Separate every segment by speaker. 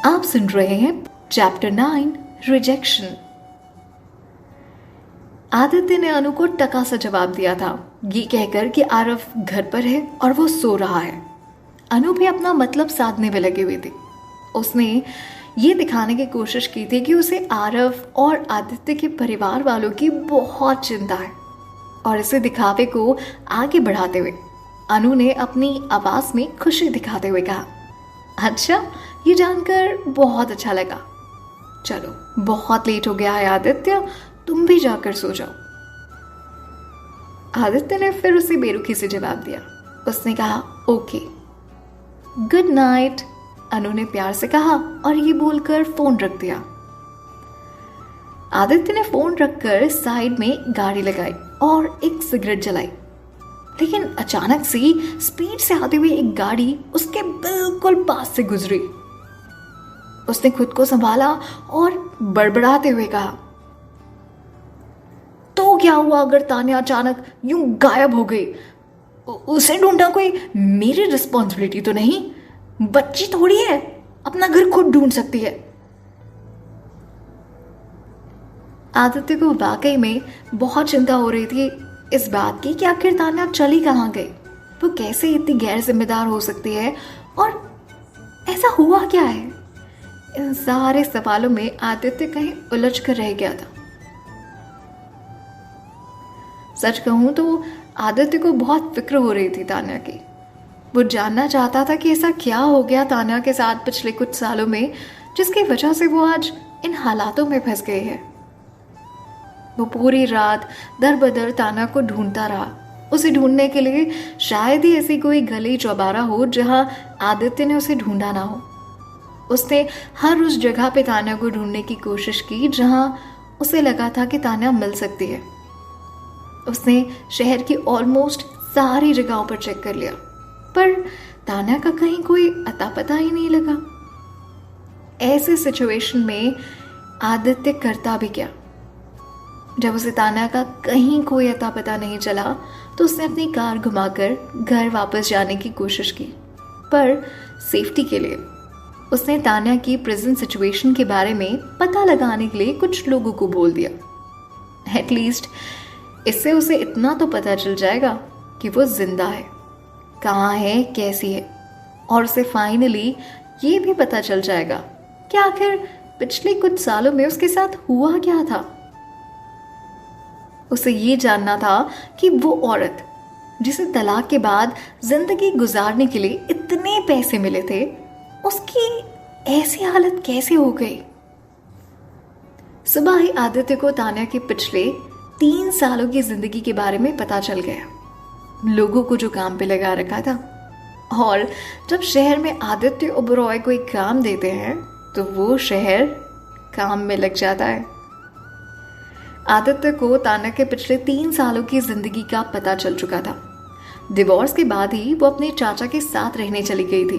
Speaker 1: आप सुन रहे हैं चैप्टर 9 रिजेक्शन। आदित्य ने अनु को टका सा जवाब दिया था, ये कहकर कि आरव घर पर है और वो सो रहा है। अनु भी अपना मतलब साधने में लगी हुई थी। उसने ये दिखाने की कोशिश की थी कि उसे आरव और आदित्य के परिवार वालों की बहुत चिंता है, और इसे दिखावे को आगे बढ़ाते हुए अनु ने अपनी आवाज में खुशी दिखाते हुए कहा, अच्छा, ये जानकर बहुत अच्छा लगा। चलो, बहुत लेट हो गया है आदित्य, तुम भी जाकर सो जाओ। आदित्य ने फिर उसे बेरुखी से जवाब दिया। उसने कहा, ओके, गुड नाइट। अनु ने प्यार से कहा और ये बोलकर फोन रख दिया। आदित्य ने फोन रखकर साइड में गाड़ी लगाई और एक सिगरेट जलाई, लेकिन अचानक से स्पीड से आती हुई एक गाड़ी उसके बिल्कुल पास से गुजरी। उसने खुद को संभाला और बड़बड़ाते हुए कहा, तो क्या हुआ अगर तान्या अचानक यूं गायब हो गई? उसे ढूंढना कोई मेरी रिस्पॉन्सिबिलिटी तो नहीं? बच्ची थोड़ी है, अपना घर खुद ढूंढ सकती है। आदित्य को वाकई में बहुत चिंता हो रही थी इस बात की कि आखिर तान्या चली कहाँ गई। वो कैसे इतनी गैर जिम्मेदार हो सकती है और ऐसा हुआ क्या है? इन सारे सवालों में आदित्य कहीं उलझ कर रह गया था। सच कहूं तो आदित्य को बहुत फिक्र हो रही थी तान्या की। वो जानना चाहता था कि ऐसा क्या हो गया तान्या के साथ पिछले कुछ सालों में, जिसकी वजह से वो आज इन हालातों में फंस गई है। वो पूरी रात दर बदर तान्या को ढूंढता रहा। उसे ढूंढने के लिए शायद ही ऐसी कोई गली चौबारा हो जहां आदित्य ने उसे ढूंढा ना हो। उसने हर उस जगह पे तान्या को ढूंढने की कोशिश की जहां उसे लगा था कि तान्या मिल सकती है। उसने शहर की ऑलमोस्ट सारी जगहों पर चेक कर लिया, पर तान्या का कहीं कोई अता पता ही नहीं लगा। ऐसे सिचुएशन में आदित्य करता भी क्या? जब उसे तान्या का कहीं कोई अता पता नहीं चला तो उसने अपनी कार घुमाकर घर वापस जाने की कोशिश की, पर सेफ्टी के लिए उसने तान्या की प्रेजेंट सिचुएशन के बारे में पता लगाने के लिए कुछ लोगों को बोल दिया। एटलीस्ट इससे उसे इतना तो पता चल जाएगा कि वो जिंदा है, कहाँ है, कैसी है, और उसे फाइनली ये भी पता चल जाएगा कि आखिर पिछले कुछ सालों में उसके साथ हुआ क्या था। उसे ये जानना था कि वो औरत जिसे तलाक के बाद जिंदगी गुजारने के लिए इतने पैसे मिले थे, उसकी ऐसी हालत कैसे हो गई। सुबह ही आदित्य को तान्या के पिछले 3 सालों की जिंदगी के बारे में पता चल गया, लोगों को जो काम पे लगा रखा था। और जब शहर में आदित्य ओबरॉय कोई काम देते हैं तो वो शहर काम में लग जाता है। आदित्य को तान्या के पिछले 3 सालों की जिंदगी का पता चल चुका था। डिवोर्स के बाद ही वो अपने चाचा के साथ रहने चली गई थी।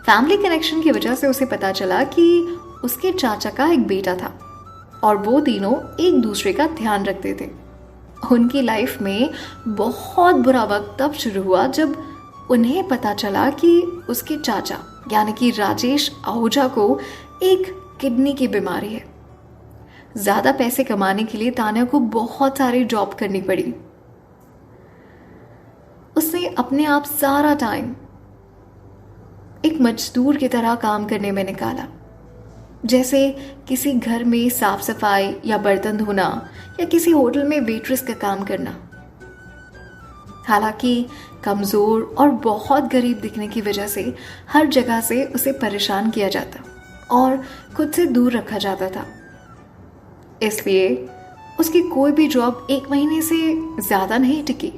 Speaker 1: फैमिली कनेक्शन की वजह से उसे पता चला कि उसके चाचा का एक बेटा था और वो तीनों एक दूसरे का ध्यान रखते थे। उनकी लाइफ में बहुत बुरा वक्त तब शुरू हुआ जब उन्हें पता चला कि उसके चाचा यानी कि राजेश आहूजा को एक किडनी की बीमारी है। ज्यादा पैसे कमाने के लिए तान्या को बहुत सारी जॉब करनी पड़ी। उसने अपने आप सारा टाइम एक मजदूर की तरह काम करने में निकाला, जैसे किसी घर में साफ सफाई या बर्तन धोना या किसी होटल में वेट्रेस का काम करना। हालांकि कमजोर और बहुत गरीब दिखने की वजह से हर जगह से उसे परेशान किया जाता और खुद से दूर रखा जाता था। इसलिए उसकी कोई भी जॉब 1 महीने से ज्यादा नहीं टिकी।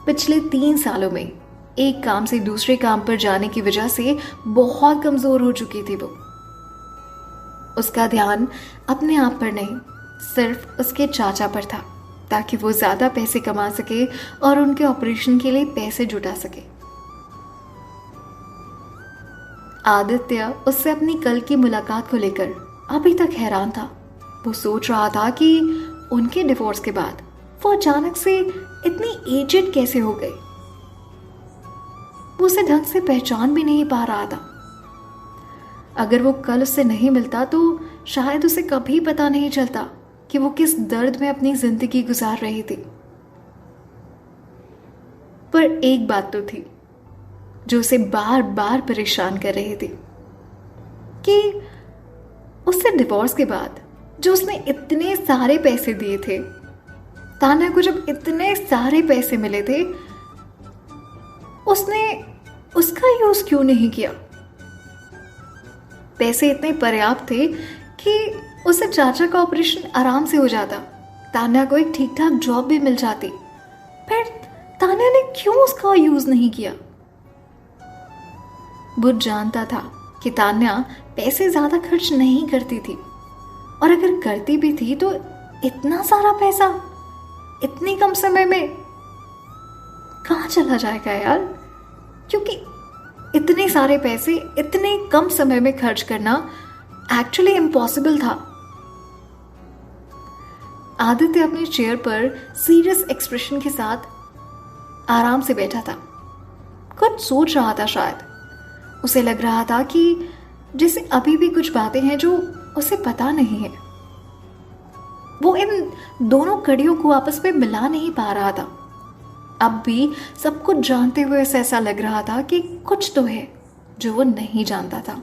Speaker 1: पिछले 3 सालों में एक काम से दूसरे काम पर जाने की वजह से बहुत कमजोर हो चुकी थी वो। उसका ध्यान अपने आप पर नहीं, सिर्फ उसके चाचा पर था, ताकि वो ज्यादा पैसे कमा सके और उनके ऑपरेशन के लिए पैसे जुटा सके। आदित्य उससे अपनी कल की मुलाकात को लेकर अभी तक हैरान था। वो सोच रहा था कि उनके डिवोर्स के बाद वो अचानक से इतनी एजेड कैसे हो गई। वो उसे ढंग से पहचान भी नहीं पा रहा था। अगर वो कल उससे नहीं मिलता तो शायद उसे कभी पता नहीं चलता कि वो किस दर्द में अपनी जिंदगी गुजार रही थी। पर एक बात तो थी जो उसे बार बार परेशान कर रही थी कि उससे डिवोर्स के बाद जो उसने इतने सारे पैसे दिए थे, तान्या को जब इतने सारे पैसे मिले थे, उसने उसका यूज क्यों नहीं किया? पैसे इतने पर्याप्त थे कि उसे चाचा का ऑपरेशन आराम से हो जाता, तान्या को एक ठीक ठाक जॉब भी मिल जाती। फिर तान्या ने क्यों उसका यूज नहीं किया? बुध जानता था कि तान्या पैसे ज्यादा खर्च नहीं करती थी, और अगर करती भी थी तो इतना सारा पैसा इतनी कम समय में कहाँ चला जाएगा यार? क्योंकि इतने सारे पैसे इतने कम समय में खर्च करना एक्चुअली इम्पॉसिबल था। आदित्य अपनी चेयर पर सीरियस एक्सप्रेशन के साथ आराम से बैठा था। कुछ सोच रहा था शायद। उसे लग रहा था कि जैसे अभी भी कुछ बातें हैं जो उसे पता नहीं है। वो इन दोनों कड़ियों को आपस में मिला नहीं पा रहा था। अब भी सब कुछ जानते हुए उसे ऐसा लग रहा था कि कुछ तो है जो वो नहीं जानता था।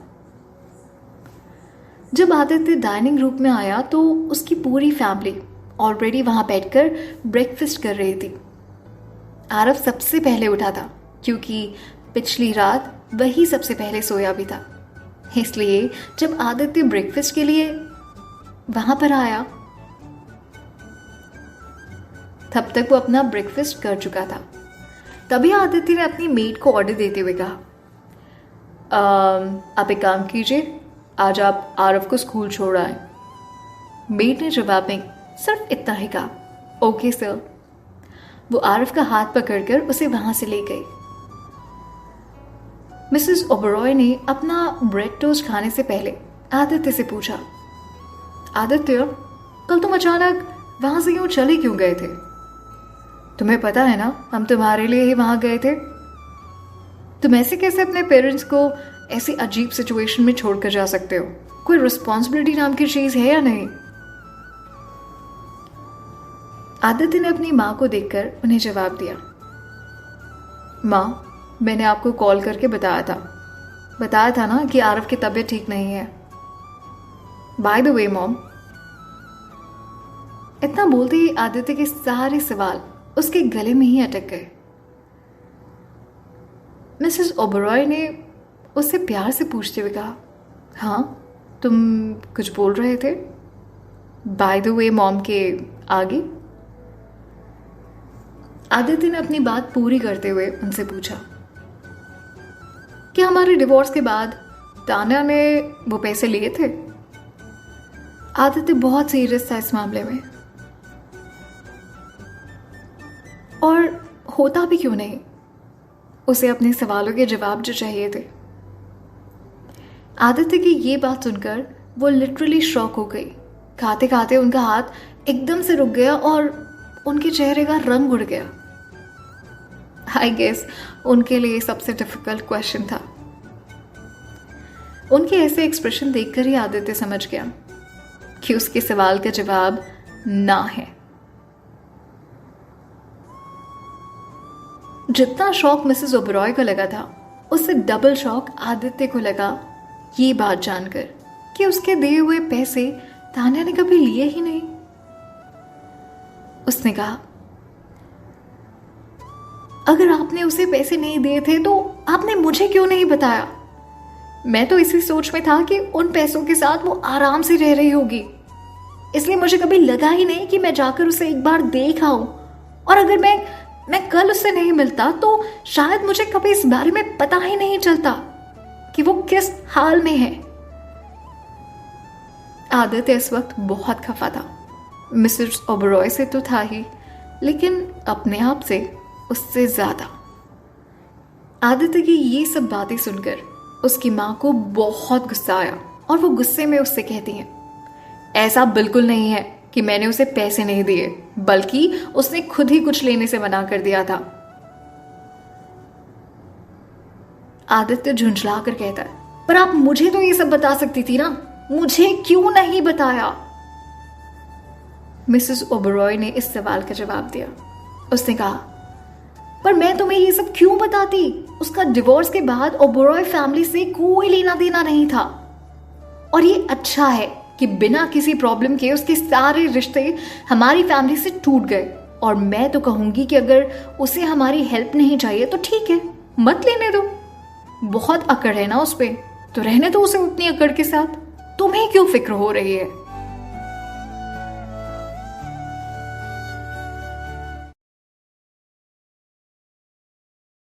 Speaker 1: जब आदित्य डाइनिंग रूम में आया तो उसकी पूरी फैमिली ऑलरेडी वहां बैठकर ब्रेकफास्ट कर रही थी। आरव सबसे पहले उठा था क्योंकि पिछली रात वही सबसे पहले सोया भी था। इसलिए जब आदित्य ब्रेकफास्ट के लिए वहां पर आया तब तक वो अपना ब्रेकफास्ट कर चुका था। तभी आदित्य ने अपनी मेड को ऑर्डर देते हुए कहा, आप एक काम कीजिए, आज आप आरव को स्कूल छोड़ आए। मेड ने जवाब में सिर्फ इतना ही कहा, ओके सर। वो आरव का हाथ पकड़कर उसे वहां से ले गई। मिसेस ओबरॉय ने अपना ब्रेड टोस्ट खाने से पहले आदित्य से पूछा, आदित्य, कल तुम अचानक वहां से यूं चले क्यों गए थे? तुम्हें पता है ना, हम तुम्हारे लिए ही वहां गए थे। तुम ऐसे कैसे अपने पेरेंट्स को ऐसी अजीब सिचुएशन में छोड़कर जा सकते हो? कोई रिस्पॉन्सिबिलिटी नाम की चीज है या नहीं? आदित्य ने अपनी माँ को देखकर उन्हें जवाब दिया, माँ, मैंने आपको कॉल करके बताया था ना कि आरव की तबीयत ठीक नहीं है। By the way mom. इतना बोलते ही आदित्य के सारे सवाल उसके गले में ही अटक गए। मिसेस ओबरॉय ने उससे प्यार से पूछते हुए कहा, हाँ, तुम कुछ बोल रहे थे? बाय द वे मॉम के आगे? आदित्य ने अपनी बात पूरी करते हुए उनसे पूछा, क्या हमारे डिवोर्स के बाद तान्या ने वो पैसे लिए थे? आदित्य बहुत सीरियस था इस मामले में, और होता भी क्यों नहीं, उसे अपने सवालों के जवाब जो चाहिए थे। आदित्य की ये बात सुनकर वो लिटरली शॉक हो गई। खाते खाते उनका हाथ एकदम से रुक गया और उनके चेहरे का रंग उड़ गया। आई गेस उनके लिए सबसे डिफिकल्ट क्वेश्चन था। उनके ऐसे एक्सप्रेशन देखकर ही आदित्य समझ गया कि उसके सवाल का जवाब ना है। जितना शॉक मिसेस ओबरॉय को लगा था, उससे डबल शॉक आदित्य को लगा ये बात जानकर कि उसके दिए हुए पैसे तान्या ने कभी लिए ही नहीं। उसने कहा, अगर आपने उसे पैसे नहीं दिए थे तो आपने मुझे क्यों नहीं बताया? मैं तो इसी सोच में था कि उन पैसों के साथ वो आराम से रह रही होगी, इसलिए मुझे कभी लगा ही नहीं कि मैं जाकर उसे एक बार देख आऊं। और अगर मैं कल उससे नहीं मिलता तो शायद मुझे कभी इस बारे में पता ही नहीं चलता कि वो किस हाल में है। आदित्य इस वक्त बहुत खफा था। मिसेस ओबरॉय से तो था ही, लेकिन अपने आप से उससे ज्यादा। आदित्य की ये सब बातें सुनकर उसकी माँ को बहुत गुस्सा आया और वो गुस्से में उससे कहती हैं, ऐसा बिल्कुल नहीं है कि मैंने उसे पैसे नहीं दिए, बल्कि उसने खुद ही कुछ लेने से मना कर दिया था। आदित्य झुंझला कर कहता है, पर आप मुझे तो ये सब बता सकती थी ना, मुझे क्यों नहीं बताया? मिसेस ओबरॉय ने इस सवाल का जवाब दिया। उसने कहा, पर मैं तुम्हें ये सब क्यों बताती? उसका डिवोर्स के बाद ओबरॉय फैमिली से कोई लेना देना नहीं था, और ये अच्छा है कि बिना किसी प्रॉब्लम के उसके सारे रिश्ते हमारी फैमिली से टूट गए। और मैं तो कहूंगी कि अगर उसे हमारी हेल्प नहीं चाहिए तो ठीक है, मत लेने दो। बहुत अकड़ है ना उस पे, तो रहने दो उसे उतनी अकड़ के साथ। तुम्हें क्यों फिक्र हो रही है?